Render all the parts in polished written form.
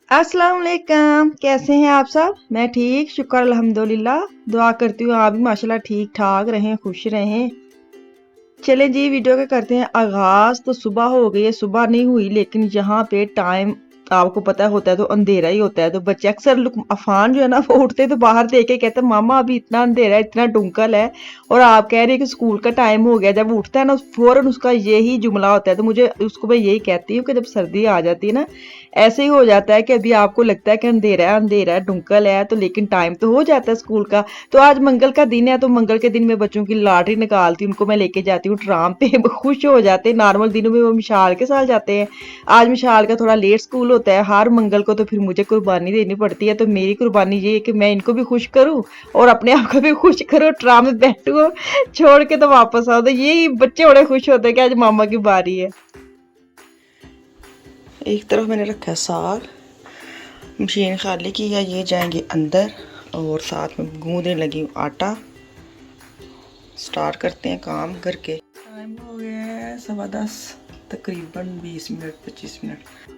अस्सलाम वालेकुम, कैसे हैं आप सब? मैं ठीक, शुक्र अल्हम्दुलिल्लाह। दुआ करती हूँ आप भी माशाल्लाह ठीक ठाक रहें, खुश रहें। चलें जी, वीडियो का करते हैं आगाज। तो सुबह हो गई है, सुबह नहीं हुई लेकिन यहाँ पे टाइम आपको पता होता है तो अंधेरा ही होता है। तो बच्चे अक्सर अफान जो है ना वो उठते तो बाहर देख के कहते हैं मामा अभी इतना अंधेरा है, इतना डुंकल है और आप कह रहे हैं कि स्कूल का टाइम हो गया। जब वो उठता है ना फौरन उसका यही जुमला होता है। तो मुझे उसको मैं यही कहती हूँ कि जब सर्दी आ जाती है ना ऐसे ही हो जाता है कि अभी आपको लगता है कि अंधेरा है डुंकल है, तो लेकिन टाइम तो हो जाता है स्कूल का। तो आज मंगल का दिन है, तो मंगल के दिन में बच्चों की लॉटरी निकालती हूँ, उनको मैं लेके जाती हूँ ट्राम पे। वो खुश हो जाते हैं। नॉर्मल दिनों में वो मिशाल के साथ जाते हैं, आज मिशाल का थोड़ा लेट स्कूल होता है हर मंगल को, तो फिर मुझे कुर्बानी देनी पड़ती है। तो मेरी कुर्बानी ये है कि मैं इनको भी खुश करूँ और अपने आप को भी खुश करूँ, ट्राम में बैठूँ, छोड़ के तो वापस आओ। तो यही बच्चे बड़े खुश होते हैं कि आज मामा की बारी है। एक तरफ मैंने रखा है साग, मशीन खाली की है, ये जाएंगे अंदर और साथ में गूंदने लगी हूँ आटा। स्टार्ट करते हैं काम करके। टाइम हो गया है 10:15, तकरीबन 20 मिनट 25 मिनट।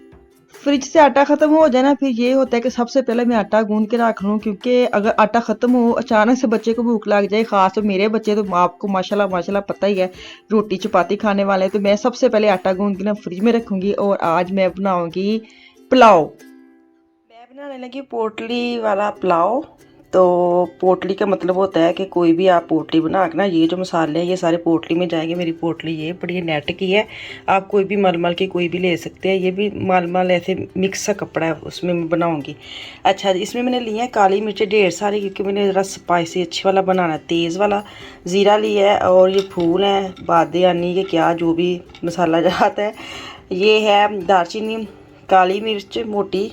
फ्रिज से आटा खत्म हो जाए ना फिर ये होता है कि सबसे पहले मैं आटा गूंद के रख लूँ, क्योंकि अगर आटा खत्म हो अचानक से बच्चे को भूख लग जाए, खास तो मेरे बच्चे तो आपको माशाल्लाह माशाल्लाह पता ही है रोटी चपाती खाने वाले हैं। तो मैं सबसे पहले आटा गूंद के ना फ्रिज में रखूंगी और आज मैं बनाऊंगी पुलाव। मैं बनाने लगी पोटली वाला पुलाव। तो पोटली का मतलब होता है कि कोई भी आप पोटली बना के ना, ये जो मसाले हैं ये सारे पोटली में जाएंगे। मेरी पोटली ये बड़ी नेट की है, आप कोई भी मलमल की कोई भी ले सकते हैं। ये भी मलमल ऐसे मिक्स सा कपड़ा है, उसमें मैं बनाऊंगी। अच्छा जी, इसमें मैंने लिया है काली मिर्चें 1.5 सारी, क्योंकि मैंने ज़रा स्पाइसी अच्छी वाला बनाना है, तेज़ वाला। ज़ीरा लिया है और ये फूल हैं बादियानी के, क्या जो भी मसाला जाता है। ये है दालचीनी, काली मिर्च मोटी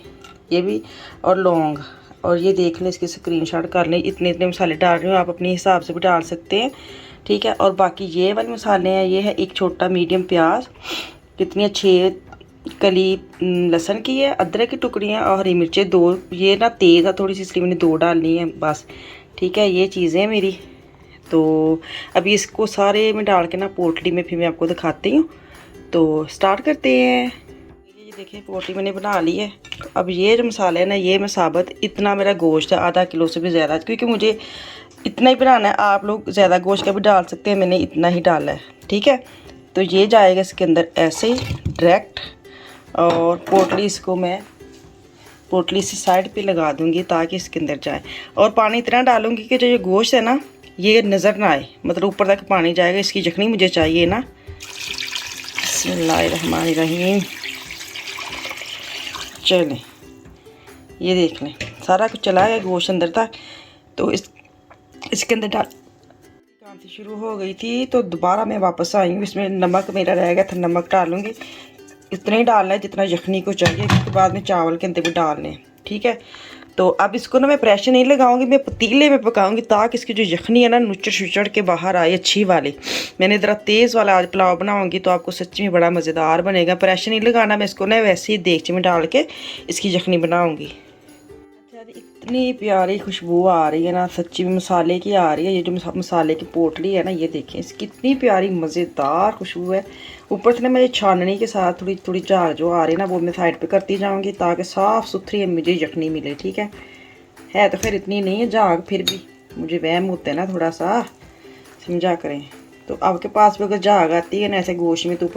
ये भी, और लौंग। और ये देख लें, इसके स्क्रीनशॉट कर लें। इतने इतने मसाले डाल रही हूँ, आप अपने हिसाब से भी डाल सकते हैं, ठीक है। और बाकी ये वाले मसाले हैं, ये है एक छोटा मीडियम प्याज, कितनी 6 कली लहसुन की है, अदरक की टुकड़ियाँ और हरी मिर्चें 2। ये ना तेज़ है थोड़ी सी, इसलिए मैंने 2 डालनी है बस, ठीक है। ये चीज़ें हैं मेरी। तो अभी इसको सारे में डाल के ना पोटली में फिर मैं आपको दिखाती हूँ। तो स्टार्ट करते हैं। ये देखिए पोटली मैंने बना ली है। अब ये जो मसाले है ना, ये मैं साबुत, इतना मेरा गोश्त है आधा किलो से भी ज़्यादा, क्योंकि मुझे इतना ही बनाना है। आप लोग ज़्यादा गोश्त का भी डाल सकते हैं, मैंने इतना ही डाला है, ठीक है। तो ये जाएगा इसके अंदर ऐसे ही डायरेक्ट। और पोटली इसको मैं पोटली से साइड पे लगा दूंगी ताकि इसके अंदर जाए। और पानी इतना डालूंगी कि जो ये गोश्त है ना ये नज़र ना आए, मतलब ऊपर तक पानी जाएगा। इसकी यखनी मुझे चाहिए ना। बिस्मिल्लाहिर्रहमानिर्रहीम। चलें, ये देख लें सारा कुछ चला गया गोश्त अंदर तक। तो इसके अंदर डाल काम से शुरू हो गई थी, तो दोबारा मैं वापस आई हूँ। इसमें नमक मेरा रह गया था, नमक डालूंगी। इतना ही डालना है जितना यखनी को चाहिए, क्योंकि बाद में चावल के अंदर भी डालने हैं, ठीक है। तो अब इसको ना मैं प्रेशर नहीं लगाऊंगी, मैं पतीले में पकाऊंगी ताकि इसकी जो यखनी है ना नुचड़ शुचड़ के बाहर आए अच्छी वाली। मैंने ज़रा तेज़ वाला आज पुलाव बनाऊंगी तो आपको सच्ची में बड़ा मज़ेदार बनेगा। प्रेशर नहीं लगाना, मैं इसको ना वैसे ही देगची में डाल के इसकी यखनी बनाऊंगी। अच्छा जी, इतनी प्यारी खुशबू आ रही है ना सच्ची में, मसाले की आ रही है। ये जो मसाले की पोटली है ना, ये देखें इसकी कितनी प्यारी मज़ेदार खुशबू है। ऊपर से ना मैं छाननी के साथ थोड़ी थोड़ी झाग जो आ रही है ना वो मैं साइड पे करती जाऊंगी ताकि साफ़ सुथरी मुझे यखनी मिले, ठीक है तो फिर इतनी नहीं है झाग, फिर भी मुझे वहम होता है ना थोड़ा सा, समझा करें। तो आपके पास भी अगर झाग आती है ना ऐसे गोश्त में, तो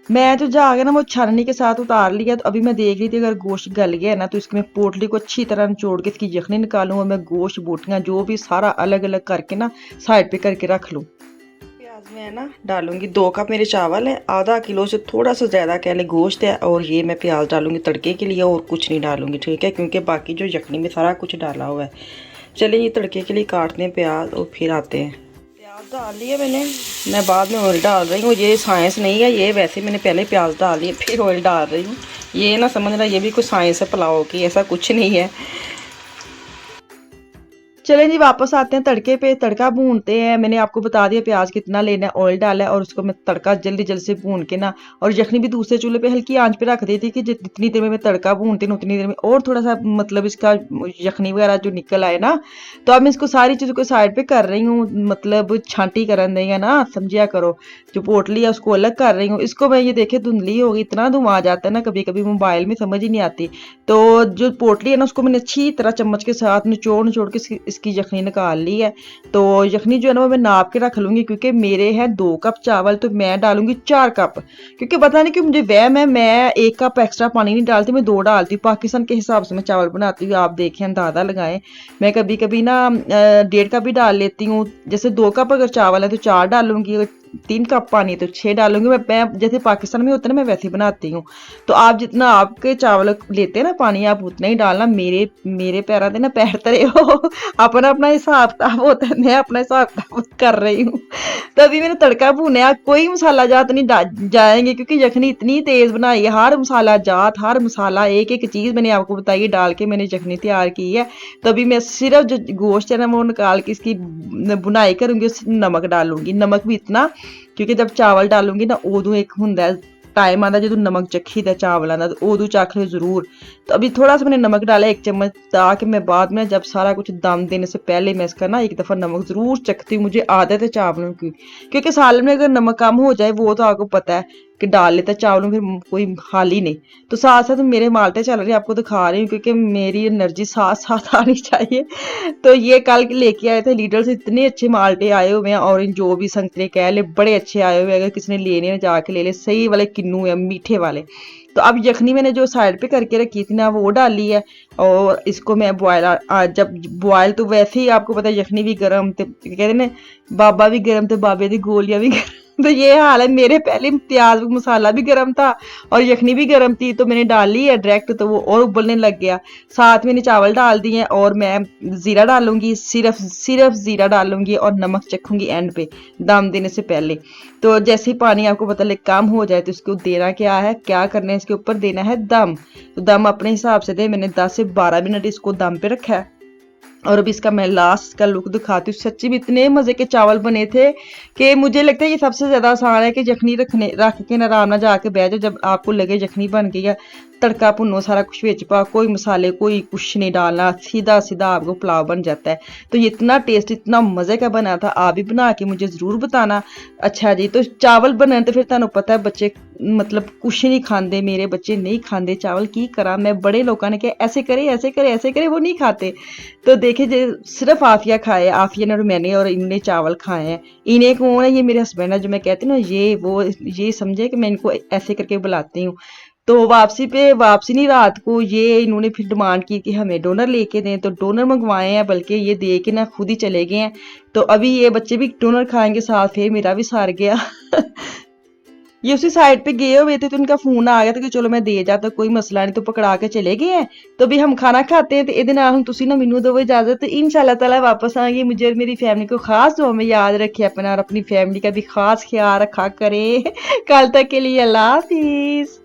मैं तो जाके ना वो छाननी के साथ उतार लिया। तो अभी मैं देख रही थी अगर गोश्त गल गया है ना तो इसकी मैं पोटली को अच्छी तरह निचोड़ के इसकी यखनी निकालूँ और मैं गोश्त बोटियाँ जो भी सारा अलग अलग करके ना साइड पे करके रख लूँ। प्याज मैं ना डालूंगी। 2 कप मेरे चावल है, आधा किलो से थोड़ा सा ज़्यादा कह ले गोश्त है। और ये मैं प्याज डालूंगी तड़के के लिए, और कुछ नहीं डालूंगी, ठीक है, क्योंकि बाकी जो यखनी में सारा कुछ डाला हुआ है। चलिए ये तड़के के लिए काटते हैं प्याज और फिर आते हैं। प्याज डाल लिया मैंने, मैं बाद में ऑयल डाल रही हूँ। ये साइंस नहीं है, ये वैसे मैंने पहले प्याज डाल लिए फिर ऑयल डाल रही हूँ। ये ना समझना ये भी कोई साइंस है पुलाव की, ऐसा कुछ नहीं है। चलें जी वापस आते हैं तड़के पे। तड़का भूनते हैं। मैंने आपको बता दिया प्याज कितना लेना है, ऑयल डाला है और उसको मैं तड़का जल्दी जल्दी से भून के ना, और यखनी भी दूसरे चूल्हे पे हल्की आंच पे रख दी थी कि जितनी देर में मैं तड़का भूनती हूँ उतनी देर में और थोड़ा सा मतलब इसका यखनी वगैरह जो निकल आए ना। तो अब मैं इसको सारी चीज़ों को साइड पे कर रही हूँ, मतलब छांटी करन देंगे ना, समझिया करो। जो पोटली है उसको अलग कर रही हूँ। इसको मैं ये देखे धुंधली हो गई, इतना धुआं आ जाता है ना कभी कभी मोबाइल में, समझ ही नहीं आती। तो जो पोटली है ना उसको मैंने अच्छी तरह चम्मच के साथ निचोड़ निचोड़ के इसकी यखनी निकाल ली है। तो यखनी जो है ना वो मैं नाप के रख लूंगी, क्योंकि मेरे हैं 2 कप चावल तो मैं डालूंगी 4 कप, क्योंकि पता नहीं कि मुझे वहम है, मैं 1 कप एक्स्ट्रा पानी नहीं डालती, मैं 2 डालती हूँ। पाकिस्तान के हिसाब से मैं चावल बनाती हूँ, आप देखें अंदाजा लगाएं। मैं कभी कभी ना 1.5 कप भी डाल लेती हूँ। जैसे 2 कप अगर चावल है तो 4 डालूंगी, अगर 3 कप पानी तो 6 डालूंगी। मैं जैसे पाकिस्तान में होता है ना मैं वैसे ही बनाती हूँ। तो आप जितना आपके चावल लेते हैं ना पानी, आप उतना ही डालना। मेरे मेरे पैरों दे ना पैर तरे हो अपना अपना हिसाब किताब होता है, मैं अपना हिसाब किताब कर रही हूँ। तो अभी मैंने तड़का भुना, कोई मसाला जात नहीं जाएंगे, क्योंकि यखनी इतनी तेज बनाई है, हर मसाला जात हर मसाला एक एक चीज मैंने आपको बताई डाल के मैंने यखनी तैयार की है। तो अभी मैं सिर्फ जो गोश्त है ना वो निकाल के इसकी बुनाई करूंगी, उसमें नमक डालूंगी, नमक भी इतना, क्योंकि जब चावल डालूंगी ना उदू एक हुंदा टाइम आता जो नमक चखी दा चावल का, तो उदू चख लो जरूर। तो अभी थोड़ा सा मैंने नमक डाला 1 चम्मच, ताकि मैं बाद में जब सारा कुछ दम देने से पहले मैं इसका ना एक दफ़ा नमक ज़रूर चखती हूँ, मुझे आदत है चावलों की। क्योंकि सालन में अगर नमक कम हो जाए वो तो आपको पता है कि डाल लेता चावलों में, फिर कोई हाल ही नहीं। तो साथ साथ मेरे माल्टे चल रहे हैं, आपको दिखा रही हूँ क्योंकि मेरी एनर्जी साथ साथ आनी चाहिए। तो ये कल लेके आए थे लीडर से, इतने अच्छे माल्टे आए हुए हैं, ऑरेंज जो भी संतरे कह ले बड़े अच्छे आए हुए हैं। अगर किसी ने लेने हैं जाके ले ले, सही वाले किन्नू है मीठे वाले। तो अब यखनी मैंने जो साइड पे करके रखी थी ना वो डाली है, और इसको मैं जब बॉयल, तो वैसे ही आपको पता है यखनी भी गर्म थे, कहते ना बाबा भी गर्म थे बाबे दी गोलियां भी गर्म। तो ये हाल है मेरे, पहले प्याज मसाला भी गर्म था और यखनी भी गर्म थी, तो मैंने डाली है डायरेक्ट, तो वो और उबलने लग गया। साथ मैंने चावल डाल दिए हैं और मैं जीरा डालूंगी, सिर्फ सिर्फ जीरा डालूंगी और नमक चखूंगी एंड पे दम देने से पहले। तो जैसे ही पानी आपको पता लगे कम हो जाए तो इसको देना क्या है, क्या करना है, इसके ऊपर देना है दम। तो दम अपने हिसाब से दे, मैंने 10 से 12 मिनट इसको दम पे रखा है। और अब इसका मैं लास्ट का लुक दिखाती हूँ। सच्ची में इतने मजे के चावल बने थे कि मुझे लगता है ये सबसे ज्यादा आसान है कि यखनी रख के ना आराम ना जाके बैठ जाओ, जब आपको लगे यखनी बन गई है, तड़का भुनो सारा कुछ बेच पा, कोई मसाले कोई कुछ नहीं डालना, सीधा सीधा आपको पुलाव बन जाता है। तो ये इतना टेस्ट इतना मजे का बना था, आप भी बना के मुझे जरूर बताना। अच्छा जी, तो चावल बने तो फिर तुहानू पता है बच्चे मतलब कुछ नहीं खाते, मेरे बच्चे नहीं खाते चावल, की करा मैं। बड़े लोगों ने कहा ऐसे करे ऐसे करे ऐसे करे, वो नहीं खाते। तो देखे जे सिर्फ आफिया खाए, आफिया ने और मैंने और इनने चावल खाए हैं। इन्हें कौन है, ये मेरे हस्बैंड है, जो मैं कहती हूँ ना ये वो, ये समझे कि मैं इनको ऐसे करके बुलाती हूँ। तो वापसी नहीं, रात को ये इन्होंने फिर डिमांड की कि हमें डोनर लेके दें, तो डोनर मंगवाए हैं, बल्कि ये दे के ना खुद ही चले गए हैं। तो अभी ये बच्चे भी डोनर खाएंगे साथ, फिर मेरा भी सार गया। ये उसी साइड पे गए हुए थे तो उनका फोन आ गया था कि चलो मैं दे जाता, कोई मसला नहीं, तो पकड़ा के चले गए हैं। तो अभी हम खाना खाते हैं, तो ਇਹਦੇ ਨਾਲ ਹੁਣ ਤੁਸੀਂ ਨਾ ਮੈਨੂੰ ਦਿਓ इजाजत। इंशाल्लाह ताला वापस आएंगे, मुझे और मेरी फैमिली को खास दुआ में याद रखे अपना, और अपनी फैमिली का भी खास ख्याल रखा करे। कल तक के लिए अल्लाह हाफिज।